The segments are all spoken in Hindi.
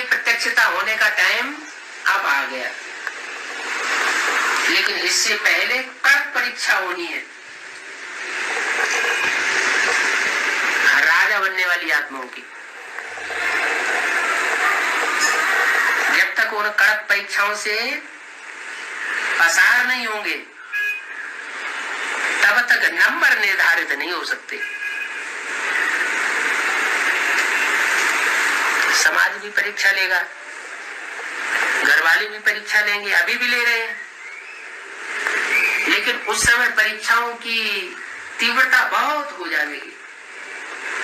प्रत्यक्षता होने का टाइम अब आ गया, लेकिन इससे पहले कड़क परीक्षा होनी है राजा बनने वाली आत्माओं की। जब तक उन कड़क परीक्षाओं से पसार नहीं होंगे तब तक नंबर निर्धारित नहीं हो सकते। समाज भी परीक्षा लेगा, घर वाले भी परीक्षा लेंगे, अभी भी ले रहे हैं, लेकिन उस समय परीक्षाओं की तीव्रता बहुत हो जाएगी।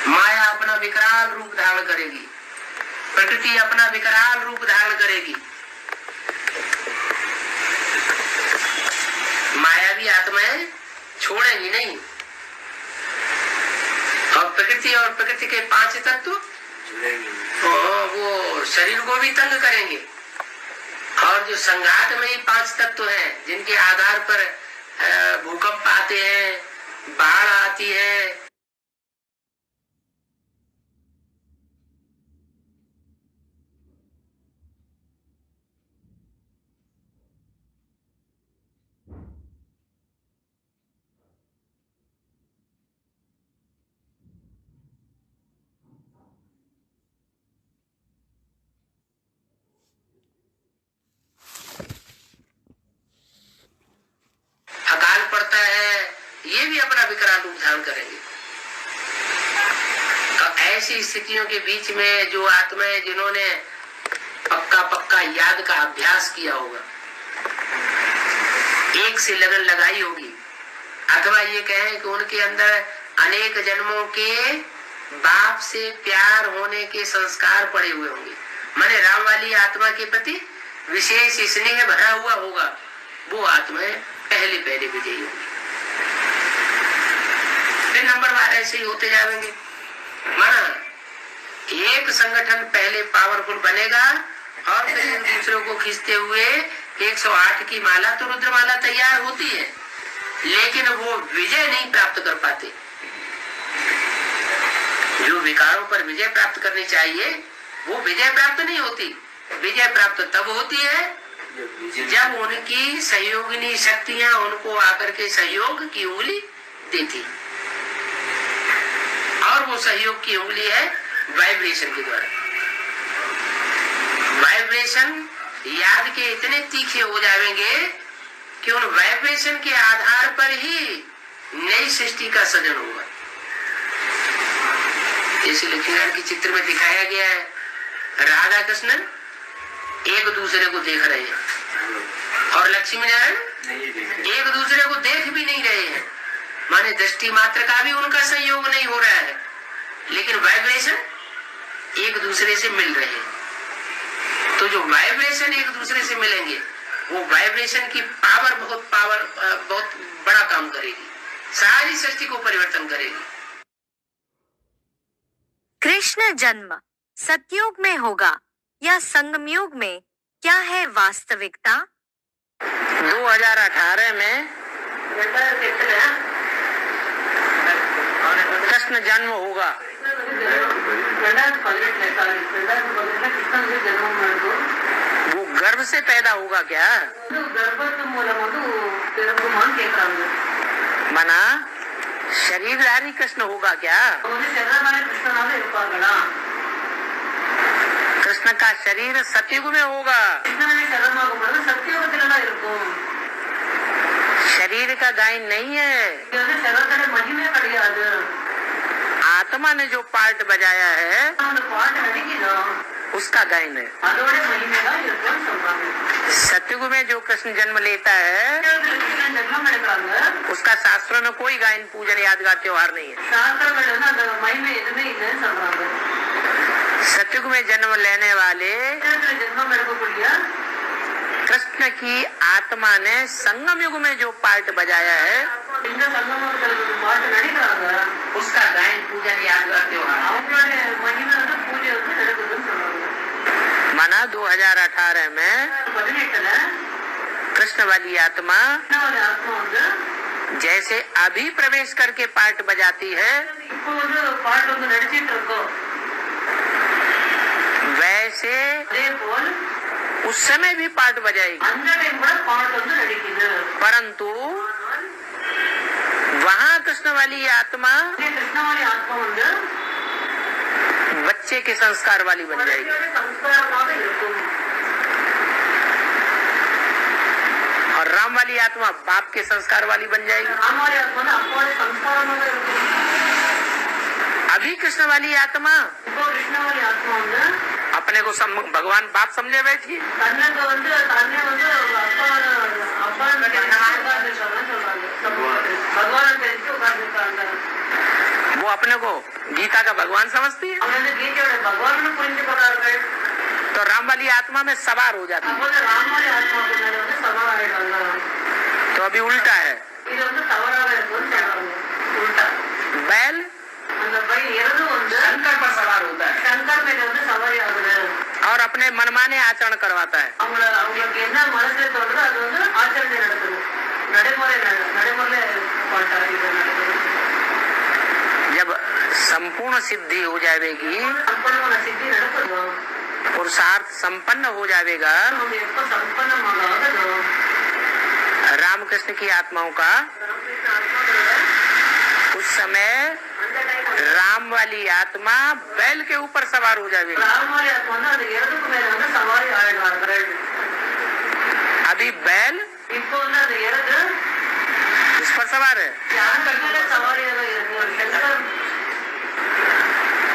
माया अपना विकराल रूप धारण करेगी, प्रकृति अपना विकराल रूप धारण करेगी। मायावी आत्माएं छोड़ेंगी नहीं, और प्रकृति के 5 तत्व वो शरीर को भी तंग करेंगे। और जो संघात में ही 5 तत्व हैं, जिनके आधार पर भूकंप आते हैं, बाढ़ आती है, अकाल पड़ता है, ये भी अपना विकराल रूप धारण करेंगे। तो ऐसी स्थितियों के बीच में जो आत्माएं जिन्होंने पक्का याद का अभ्यास किया होगा, एक से लगन लगाई होगी, अथवा ये कहें कि उनके अंदर अनेक जन्मों के बाप से प्यार होने के संस्कार पड़े हुए होंगे, माने राम वाली आत्मा के प्रति विशेष स्नेह भरा हुआ होगा, वो आत्माएं पहले विजयी होंगी। फिर नंबरवार ऐसे ही होते जाएंगे। माना एक संगठन पहले पावरफुल बनेगा और फिर एक दूसरे को खींचते हुए 108 की माला तो रुद्रमाला तैयार होती है, लेकिन वो विजय नहीं प्राप्त कर पाते। जो विकारों पर विजय प्राप्त करनी चाहिए वो विजय प्राप्त नहीं होती। विजय प्राप्त तब होती है जब उनकी सहयोगिनी शक्तियां उनको आकर के सहयोग की उंगली देती, और वो सहयोग की उंगली है वाइब्रेशन के द्वारा। वाइब्रेशन याद के इतने तीखे हो जाएंगे कि उन वाइब्रेशन के आधार पर ही नई सृष्टि का सृजन होगा। जैसे लक्ष्मीनारायण के चित्र में दिखाया गया है, राधा कृष्ण एक दूसरे को देख रहे हैं और लक्ष्मी नारायण एक दूसरे को देख भी नहीं रहे हैं, माने दृष्टि मात्र का भी उनका सहयोग नहीं हो रहा है, लेकिन वाइब्रेशन एक दूसरे से मिल रहे हैं। तो जो वाइब्रेशन एक दूसरे से मिलेंगे वो वाइब्रेशन की पावर बहुत बड़ा काम करेगी, सारी सृष्टि को परिवर्तन करेगी। कृष्ण जन्म सतयुग में होगा या संगम युग में, क्या है वास्तविकता? 2018 में कृष्ण जन्म होगा। वो गर्भ से पैदा होगा क्या? मना शरीरधारी कृष्ण होगा क्या? कृष्ण का शरीर सतयुग में होगा। शरीर का गायन नहीं है, आत्मा ने जो पार्ट बजाया है उसका गायन है। सतयुग में जो कृष्ण जन्म लेता है उसका शास्त्रों में कोई गायन पूजन यादगार त्योहार नहीं है। सतयुग में जन्म लेने वाले कृष्ण की आत्मा ने संगम युग में जो पार्ट बजाया है उसका गायन पूजन यादगार त्योहार। माना 2018 में कृष्ण वाली आत्मा जैसे अभी प्रवेश करके पार्ट बजाती है वैसे उस समय भी पार्ट बजाएगी, परंतु वहाँ कृष्ण वाली आत्मा बच्चे के संस्कार वाली बन जाएगी। और राम वाली आत्मा बाप के संस्कार वाली बन जाएगी। अभी कृष्ण वाली आत्मा अपने को भगवान बाप समझे बैठी, वो अपने को गीता का भगवान समझती है, तो राम वाली आत्मा में सवार हो जाती है। तो अभी उल्टा है, बैल शंकर पर सवार होता है और अपने मनमाने आचरण करवाता है। जब संपूर्ण सिद्धि हो जाएगी, पुरुषार्थ संपन्न हो जाएगा, रामकृष्ण की आत्माओं का, उस समय राम वाली आत्मा बैल के ऊपर सवार हो जाएगी। अभी बैल इस पर सवार है,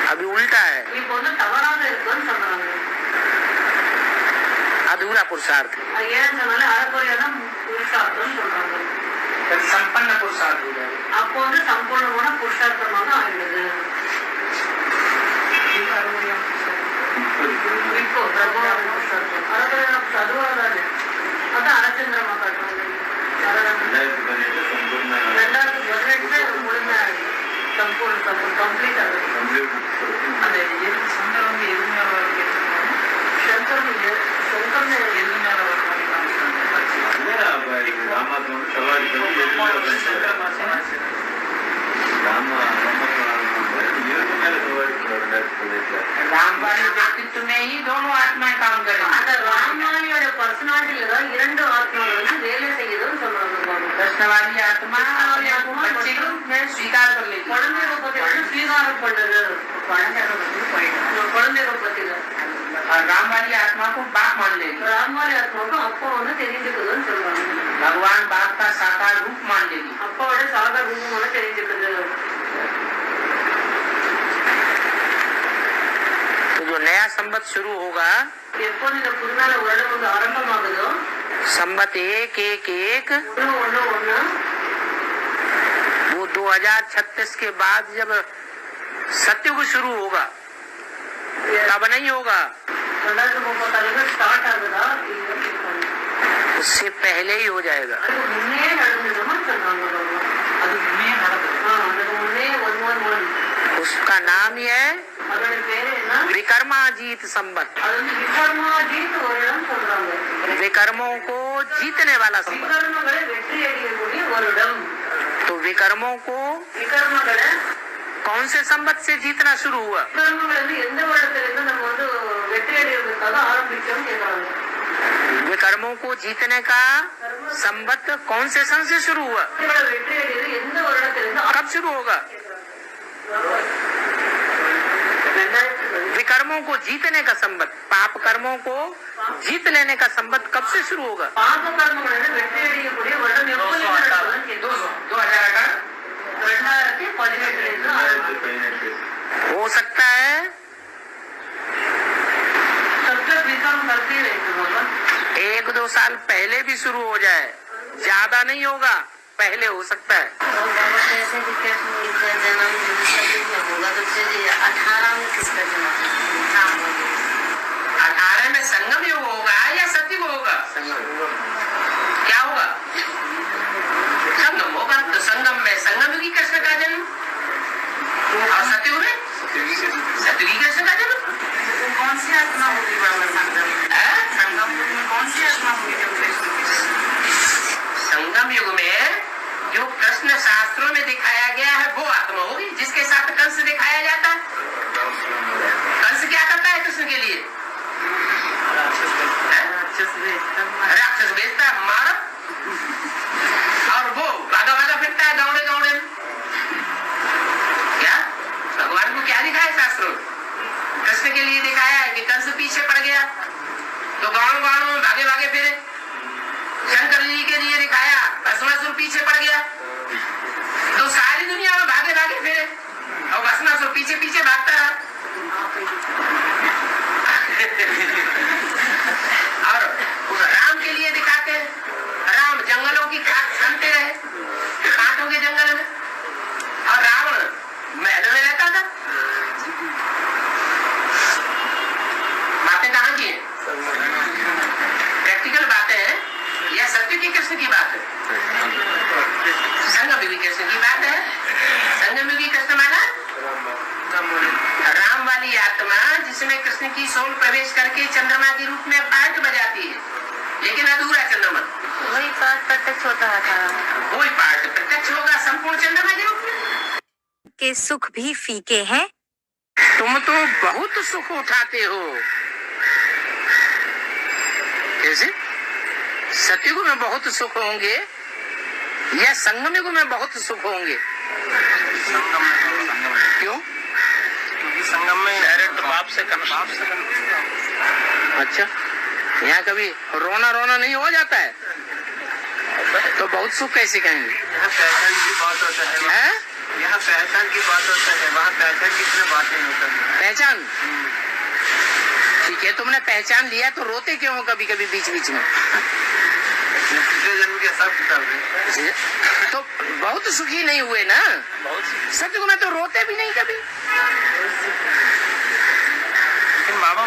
अभी उल्टा है, अधूरा पुरुषार्थ, संपन्न पुरुषार्थ हो जाएगा। आपको संपूर्ण पुरुषार्थ रामवाणी व्यक्तित्व में ही दोनों आत्माएं काम करें। रामवाणी पर्सनालिटी कृष्णवाणी आत्मा बच्चे को मैं स्वीकार कर लेती, और राम वाली आत्मा को बाप मान लेगी, भगवान बाप का साकार रूप मान लेगी। तो जो नया संवत शुरू होगा, संवत 1-1-1, वो 2036 के बाद जब सत्युग शुरू होगा तब नहीं होगा, उससे पहले ही हो जाएगा। उसका नाम ही है विकर्माजीत संवत, विकर्मों को जीतने वाला संवत। तो विकर्मों को कौन से संवत से जीतना शुरू हुआ? विकर्मों को जीतने का संवत कौन से सन से शुरू हुआ? कब शुरू होगा? विकर्मों को जीतने का संवत, पाप कर्मों को जीत लेने का संवत कब से शुरू होगा? 2018 हो सकता है 1-2 साल पहले भी शुरू हो जाए, ज्यादा नहीं होगा, पहले हो सकता है। 18 में संगम युग होगा या सतयुग होगा? क्या होगा? संगम होगा। तो संगम में संगम युगी कृष्ण का जन्म, और सतयुग में सतयुगी कृष्ण का जन्म। कौन सी आत्मा होगी संगम युग में? कौन सी आत्मा होगी? संगम युग में जो कृष्ण शास्त्रों में दिखाया गया है वो आत्मा होगी, जिसके साथ कंस दिखाया जाता है। कंस क्या करता है कृष्ण के लिए? के लिए दिखाया है कि कंस पीछे पड़ गया तो गाँव गाँव में भागे भागे फिरे। शंकर जी के लिए दिखाया भस्मासुर पीछे पड़ गया तो सारी दुनिया में भागे भागे फिरे और भस्मासुर पीछे पीछे भागता रहा। और राम के लिए दिखाते हैं, राम जंगलों की काट छानते रहे, कांटों के जंगल में, और रावण महल में रहता था। बातें कहाँ की है? प्रैक्टिकल बातें हैं या सत्य की कृष्ण की बात है? संगम भी कृष्ण की बात है। संगम भी कृष्ण माना राम वाली आत्मा जिसमें कृष्ण की सोल प्रवेश करके चंद्रमा के रूप में पार्ट बजाती है, लेकिन अधूरा चंद्रमा। वही पार्ट प्रत्यक्ष होता है, वही पार्ट प्रत्यक्ष होगा संपूर्ण चंद्रमा के रूप में। के सुख भी फीके हैं। तुम तो बहुत सुख उठाते हो। कैसे? सतयुग में बहुत सुख होंगे या संगम युग में बहुत सुख होंगे? क्यों? क्योंकि संगम में डायरेक्ट बाप से अच्छा, यहाँ कभी रोना रोना नहीं हो जाता है तो बहुत सुख कैसे कहेंगे? यहाँ पहचान की बात होता है, यहाँ पहचान की बात होता है, वहाँ पहचान की इसमें बात नहीं होता। पहचान ठीक है, तुमने पहचान लिया तो रोते क्यों हो कभी कभी बीच बीच में? पिछले जन्म के सब किताब तो बहुत सुखी नहीं हुए ना। सत्युग में तो रोते भी नहीं कभी। लेकिन बाबा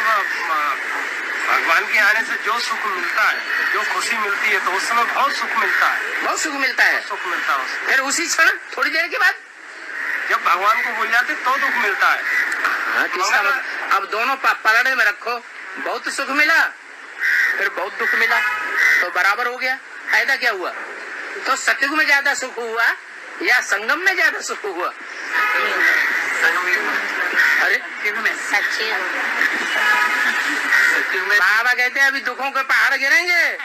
भगवान के आने से जो सुख मिलता है, जो खुशी मिलती है, तो उस समय बहुत सुख मिलता है। बहुत सुख मिलता है। सुख मिलता है फिर उसी क्षण थोड़ी देर के बाद जब भगवान को भूल जाते तो दुख मिलता है। हाँ, किसका मतलब? अब दोनों पलड़े में रखो, बहुत सुख मिला फिर बहुत दुख मिला तो बराबर हो गया, फायदा क्या हुआ? तो सतयुग में ज्यादा सुख हुआ या संगम में ज्यादा सुख हुआ? अरे बाबा कहते हैं अभी दुखों के पहाड़ गिरेंगे।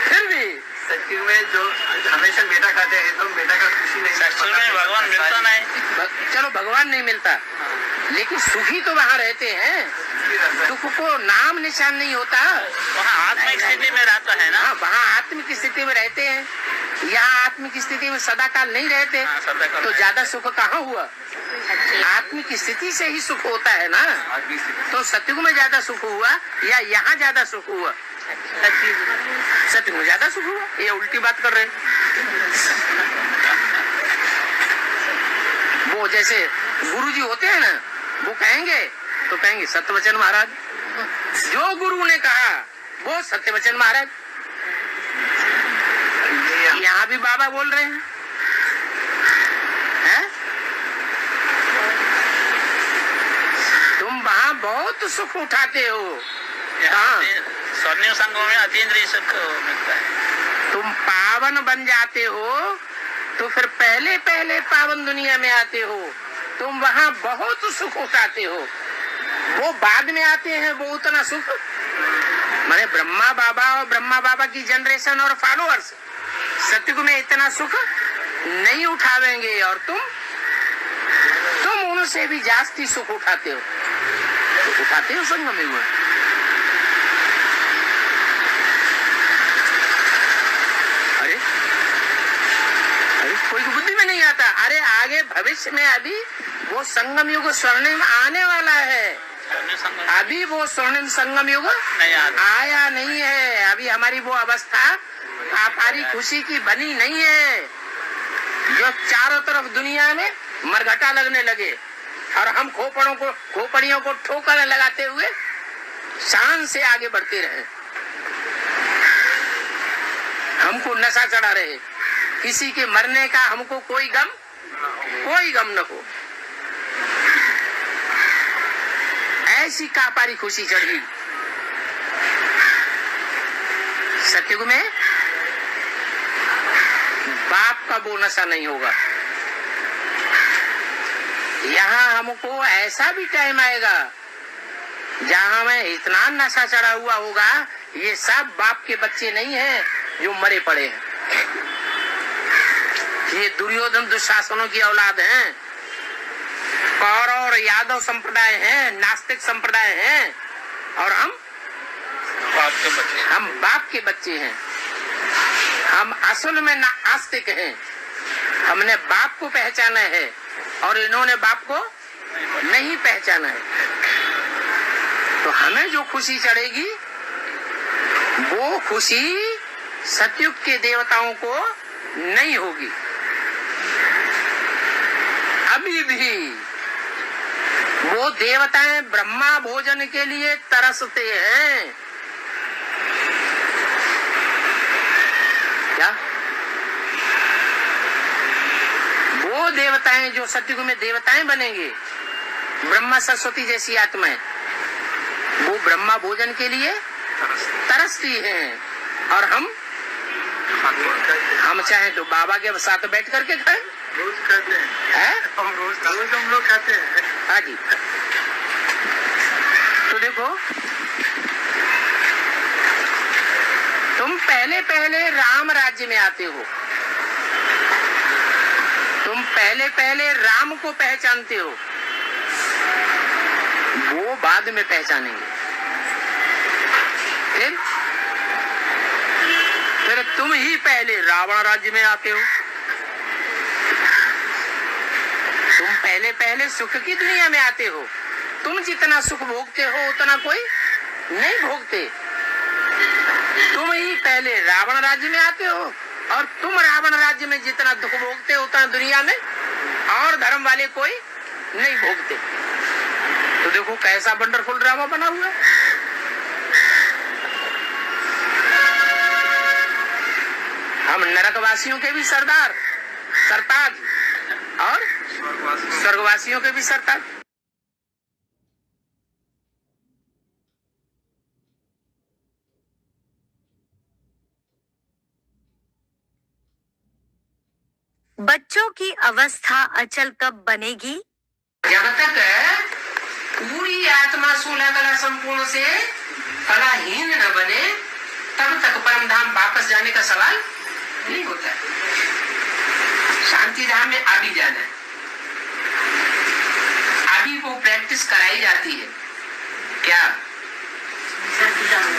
फिर भी सतयुग में जो हमेशा बेटा खाते हैं तो बेटा का खुशी नहीं, सतयुग में भगवान मिलता नहीं। चलो भगवान नहीं मिलता, लेकिन सुखी तो वहाँ रहते हैं। दुख को नाम निशान नहीं होता। वहाँ आत्मिक स्थिति में रहता है ना। हाँ, वहाँ आत्मिक स्थिति में रहते हैं, यहाँ आत्मिक स्थिति में सदाकाल नहीं रहते। तो ज्यादा सुख कहाँ हुआ? आत्मिक स्थिति से ही सुख होता है ना। तो सतयुग में ज्यादा सुख हुआ या यहाँ ज्यादा सुख हुआ? सतयुग में ज्यादा सुख हुआ। ये उल्टी बात कर रहे हैं। वो जैसे गुरुजी होते हैं ना, वो कहेंगे तो कहेंगे सत्यवचन महाराज, जो गुरु ने कहा वो सत्यवचन महाराज। यहाँ भी बाबा बोल रहे हैं, हैं? तुम वहाँ बहुत सुख उठाते हो। हाँ, स्वर्णिम संगम में अतीन्द्रिय सुख मिलता है। तुम पावन बन जाते हो तो फिर पहले पहले पावन दुनिया में आते हो, तुम वहाँ बहुत सुख उठाते हो। वो बाद में आते हैं, वो उतना सुख माने ब्रह्मा बाबा और ब्रह्मा बाबा की जनरेशन और फॉलोअर्स सतयुग में इतना सुख नहीं उठावेंगे, और तुम उनसे भी जास्ती सुख उठाते हो। तो उठाते हो संगम में हुआ। अरे कोई बुद्धि में नहीं आता। अरे आगे भविष्य में अभी वो संगम युग स्वर्णिम आने वाला है। अभी वो स्वर्णिम संगम युग आया नहीं है। अभी हमारी वो अवस्था हमारी खुशी की बनी नहीं है, जो चारों तरफ दुनिया में मरघटा लगने लगे और हम खोपड़ियों को ठोकर लगाते हुए शान से आगे बढ़ते रहे। हमको नशा चढ़ा रहे, किसी के मरने का हमको कोई गम न हो। ऐसी कापारी खुशी चढ़ी। सतयुग में बाप का वो नशा नहीं होगा। यहाँ हमको ऐसा भी टाइम आएगा जहाँ हमें इतना नशा चढ़ा हुआ होगा, ये सब बाप के बच्चे नहीं हैं जो मरे पड़े हैं, ये दुर्योधन दुशासनों की औलाद हैं। कौरव और यादव संप्रदाय हैं, नास्तिक संप्रदाय हैं, और हम बाप के बच्चे हैं। हम असल में नास्तिक हैं। हमने बाप को पहचाना है और इन्होंने बाप को नहीं पहचाना है। तो हमें जो खुशी चढ़ेगी वो खुशी सतयुग के देवताओं को नहीं होगी। अभी भी वो देवताएं ब्रह्मा भोजन के लिए तरसते हैं। क्या वो देवताएं जो सतयुग में देवताएं बनेंगे, ब्रह्मा सरस्वती जैसी आत्माएं, वो ब्रह्मा भोजन के लिए तरसती हैं। और हम चाहे तो बाबा के साथ बैठ करके खाएं। रोज खाते हैं, हम लोग खाते हैं। हाँ जी। तो देखो, तुम पहले राम राज्य में आते हो, तुम पहले राम को पहचानते हो, वो बाद में पहचानेंगे। फिर तुम ही पहले रावण राज्य में आते हो। तुम पहले सुख की दुनिया में आते हो। तुम जितना सुख भोगते हो उतना कोई नहीं भोगते। तुम ही पहले रावण राज्य में आते हो और तुम रावण राज्य में जितना दुख भोगते हो उतना दुनिया में और धर्म वाले कोई नहीं भोगते। तो देखो कैसा वंडरफुल ड्रामा बना हुआ है। हम नरकवासियों के भी सरदार सरताज और स्वर्गवासियों के भी सरताज। बच्चों की अवस्था अचल कब बनेगी? जब तक पूरी आत्मा 16 कला संपूर्ण से कलाहीन न बने तब तक परम धाम वापस जाने का सवाल नहीं होता है। शांति धाम में अभी जाना है। अभी वो प्रैक्टिस कराई जाती है। क्या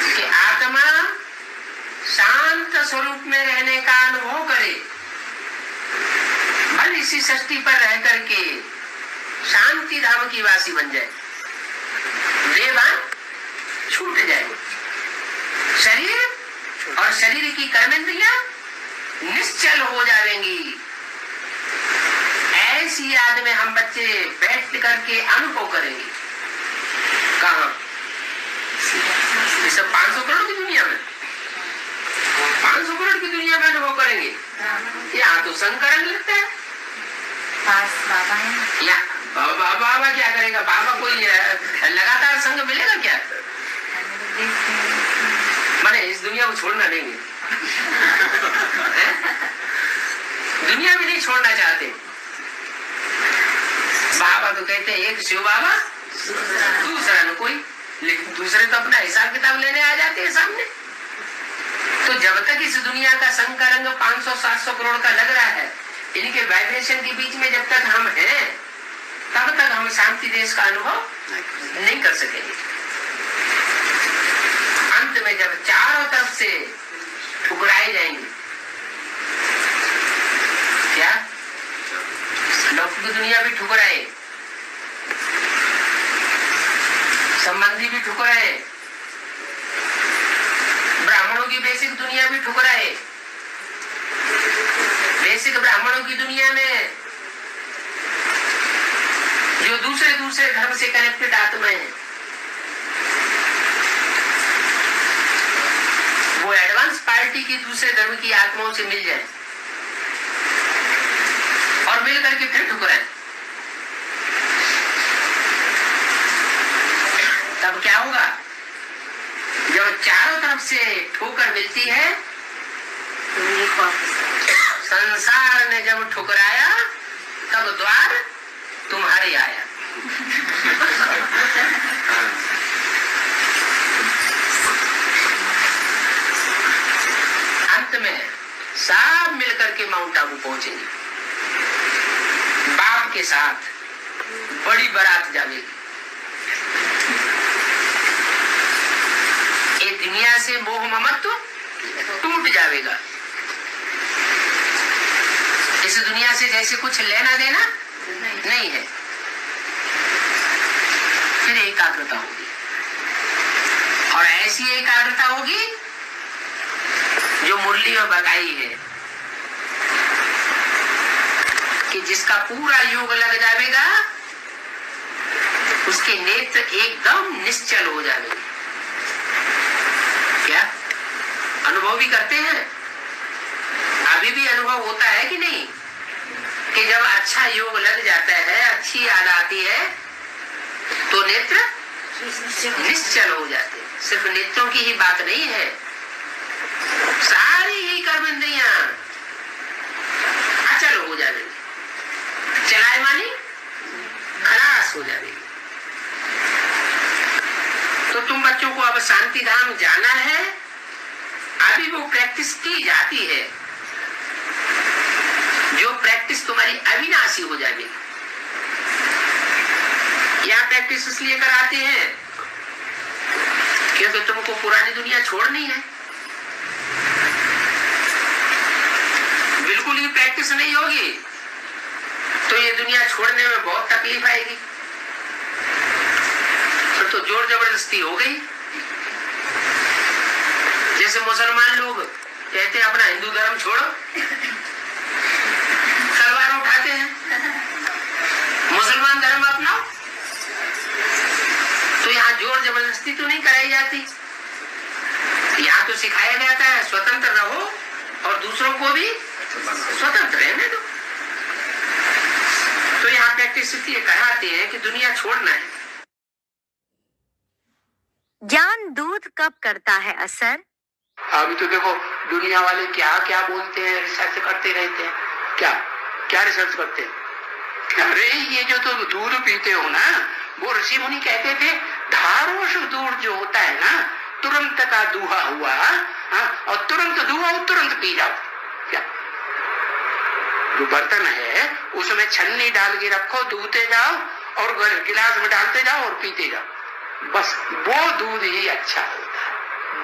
कि आत्मा शांत स्वरूप में रहने का अनुभव करे, भले इसी सृष्टि पर रह करके शांति धाम की वासी बन जाए, देवान छूट जाए, शरीर और शरीर की कर्मेंद्रियां निश्चल हो जाएंगी। ऐसी याद में हम बच्चे बैठ करके अनुभव करेंगे। कहाँ? इस 500 करोड़ की दुनिया में, 500 करोड़ की दुनिया में अनुभव करेंगे। यहाँ तो संग करंग लगता है। या बाबा क्या करेगा? बाबा कोई लगातार संग मिलेगा क्या? माने इस दुनिया को छोड़ना नहीं है। दुनिया भी नहीं छोड़ना चाहते। बाबा तो कहते हैं एक शिव बाबा दूसरा न कोई, लेकिन दूसरे तो अपना हिसाब किताब लेने आ जाते हैं सामने। तो जब तक इस दुनिया का संग का रंग 500-700 करोड़ का लग रहा है, इनके वाइब्रेशन के बीच में जब तक हम हैं तब तक हम शांति देश का अनुभव नहीं कर सकेंगे। अंत में जब चारों तरफ से ठुकराए जाएंगे, क्या लौकिक दुनिया भी ठुकराए, संबंधी भी ठुकराए, ब्राह्मणों की बेसिक दुनिया भी ठुकराए। बेसिक ब्राह्मणों की दुनिया में जो दूसरे धर्म से कनेक्टेड आत्माएं हैं, वो एडवांस पार्टी की दूसरे धर्म की आत्माओं से मिल जाए और मिल करके फिर ठुकराए, तब क्या होगा? जब चारों तरफ से ठोकर मिलती है, संसार ने जब ठुकराया तब द्वार तुम्हारे आया। अंत में सब मिलकर के माउंट आबू पहुंचेंगे, बाप के साथ, बड़ी जावेगी। ये दुनिया से मोह ममत्व टूट जाएगा। इस दुनिया से जैसे कुछ लेना देना नहीं है। फिर एकाग्रता होगी, और ऐसी एकाग्रता होगी जो मुरली में बताई है कि जिसका पूरा योग लग जाएगा उसके नेत्र एकदम निश्चल हो जाएंगे। क्या अनुभव भी करते हैं? अभी भी अनुभव होता है कि नहीं कि जब अच्छा योग लग जाता है, अच्छी याद आती है तो नेत्र निश्चल हो जाते हैं। सिर्फ नेत्रों की ही बात नहीं है, सारी ही कर्मेंद्रियां अचल हो जाएंगी, चलाए मानी खलास हो जाएगी। तो तुम बच्चों को अब शांति धाम जाना है, अभी वो प्रैक्टिस की जाती है जो प्रैक्टिस तुम्हारी अविनाशी हो जाएगी। यहाँ प्रैक्टिस इसलिए कराते हैं क्योंकि तुमको पुरानी दुनिया छोड़नी है। बिल्कुल ही प्रैक्टिस नहीं होगी तो ये दुनिया छोड़ने में बहुत तकलीफ आएगी। फिर तो जोर जबरदस्ती हो गई। जैसे मुसलमान लोग कहते हैं अपना हिंदू धर्म छोड़ो, तलवार उठाते हैं, मुसलमान धर्म अपनाओ। तो यहाँ जोर जबरदस्ती तो नहीं कराई जाती, यहाँ तो सिखाया जाता है स्वतंत्र रहो और दूसरों को भी स्वतंत्र रहने दो। तो यहाँ प्रैक्टिस इसलिए कराते हैं कि दुनिया छोड़ना है। ज्ञान दूध कब करता है असर? अभी तो देखो दुनिया वाले क्या क्या बोलते हैं, रिसर्च करते रहते हैं। क्या क्या रिसर्च करते हैं? अरे ये जो तुम दूध पीते हो ना, वो ऋषि मुनि कहते थे धारोश दूध जो होता है ना, तुरंत का दूहा हुआ, और तुरंत दूहा हो तुरंत पी जाओ। क्या जो बर्तन है उसमें छन्नी डाल के रखो, दूधते जाओ और गिलास में डालते जाओ और पीते जाओ, बस वो दूध ही अच्छा होता है,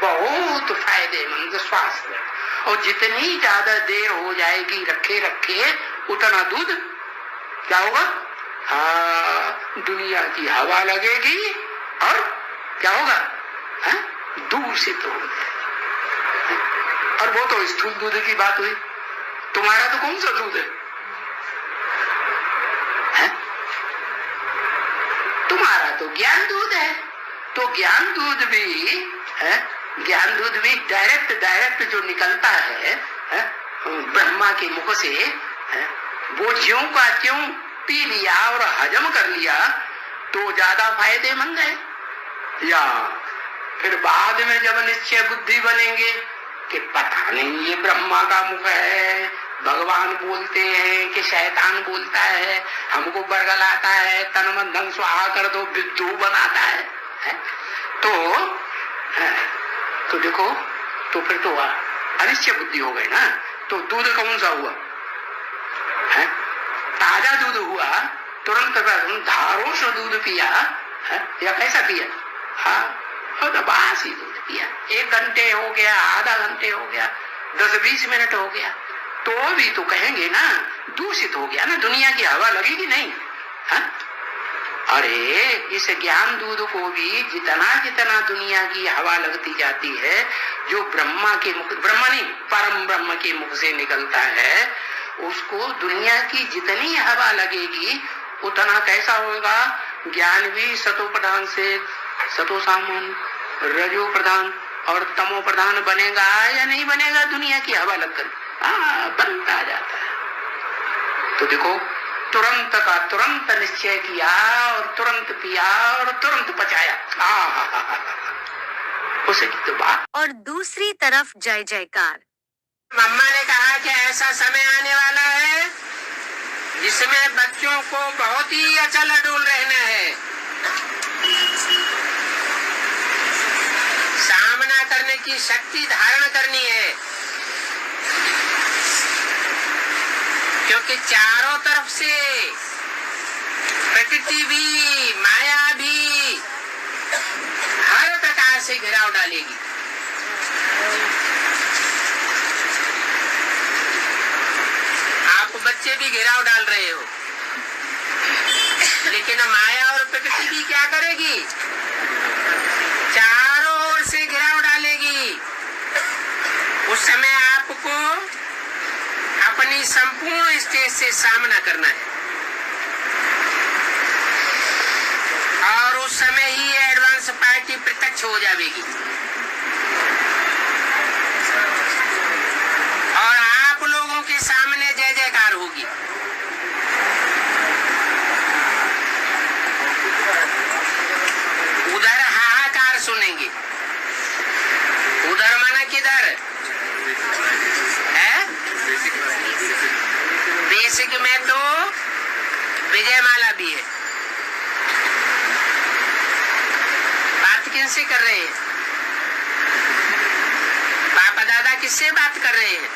बहुत फायदेमंद स्वास्थ्य। और जितनी ज्यादा देर हो जाएगी रखे रखे उतना दूध क्या होगा? हाँ, दुनिया की हवा लगेगी और क्या होगा? दूषित हो जाएगा। और वो तो स्थूल दूध की बात हुई, तुम्हारा तो कौन सा दूध है? तुम्हारा तो ज्ञान दूध है। तो ज्ञान दूध भी है, ज्ञान दूध भी डायरेक्ट जो निकलता है ब्रह्मा के मुख से, वो ज्यों का त्यों पी लिया और हजम कर लिया तो ज्यादा फायदेमंद है। या फिर बाद में जब निश्चय बुद्धि बनेंगे कि पता नहीं ये ब्रह्मा का मुख है, भगवान बोलते हैं कि शैतान बोलता है, हमको बरगलाता है, तन मन धन स्वाहा कर दो, विद्यु बनाता है? तो देखो, तो फिर तो अनिश्चय बुद्धि हो गई ना। तो दूध कौन सा हुआ? है ताजा दूध हुआ, तुरंत धारोश दूध पिया है, या कैसा पिया? हाँ, तो बासी दूध पिया। 1 घंटे हो गया, आधा घंटे हो गया, 10-20 मिनट हो गया, तो भी तो कहेंगे ना दूषित हो गया ना, दुनिया की हवा लगेगी नहीं। हाँ? अरे इस ज्ञान दूध को भी जितना जितना दुनिया की हवा लगती जाती है, जो ब्रह्मा के मुख, ब्रह्मा नहीं परम ब्रह्म के मुख से निकलता है, उसको दुनिया की जितनी हवा लगेगी उतना कैसा होगा? ज्ञान भी सतो प्रधान से सतो सामन, रजो प्रधान और तमो प्रधान बनेगा या नहीं बनेगा? दुनिया की हवा लगकर बनता जाता है। तो देखो, तुरंत का तुरंत निश्चय किया और तुरंत पिया और तुरंत पचाया। उसे की तो बात। और दूसरी तरफ जय जयकार। मम्मा ने कहा कि ऐसा समय आने वाला है जिसमें बच्चों को बहुत ही अचल अडोल रहना है, सामना करने की शक्ति धारण करनी है, क्योंकि चारों तरफ से प्रकृति भी, माया भी हर प्रकार से घेराव डालेगी। आप बच्चे भी घेराव डाल रहे हो, लेकिन माया और प्रकृति भी क्या करेगी? चारों ओर से घेराव डालेगी। उस समय आपको अपनी संपूर्ण स्टेज से सामना करना है, और उस समय ही एडवांस पार्टी प्रत्यक्ष हो जाएगी और आप लोगों के सामने जय जयकार होगी। उधर हाहाकार सुनेंगे। उधर माना किधर है? बेसिक में तो विजयमाला भी है। बात किससे कर रहे हैं? पापा दादा किससे बात कर रहे हैं?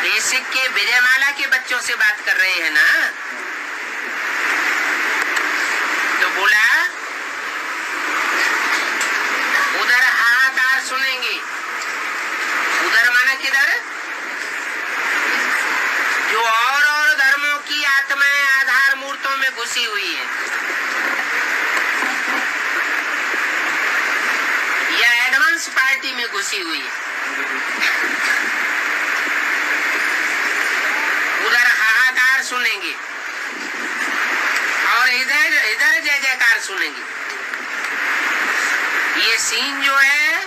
बेसिक के विजयमाला के बच्चों से बात कर रहे हैं ना। तो बोला उधर हाहाकार सुनेंगे। उधर माना किधर? जो और धर्मों की आत्माएं आधार मूर्तों में घुसी हुई है, या एडवांस पार्टी में घुसी हुई है, उधर हाहाकार सुनेंगे और इधर इधर जय जयकार सुनेंगे। ये सीन जो है